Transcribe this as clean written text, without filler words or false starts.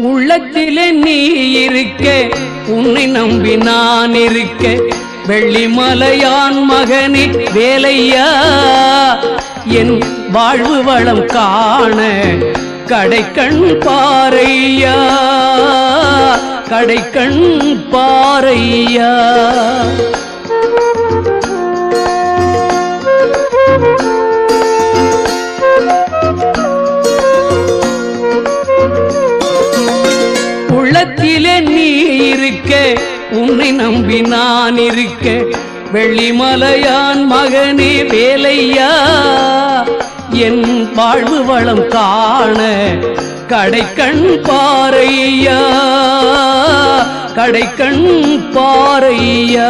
உள்ளத்திலே நீ இருக்க, உன்னை நம்பி நான் இருக்க, வெள்ளிமலையான் மகனே வேலையா, என் வாழ்வு வளம் காண கடைக்கண் பாரையா, கடைக்கண் பாரையா. உள்ளத்திலே நீ இருக்க, உன்னை நம்பி நான் இருக்க, வெள்ளிமலையான் மகனே வேலையா, என் வாழ்வு வளம் காண கடைக்கண் பாரையா, கடைக்கண் பாரையா.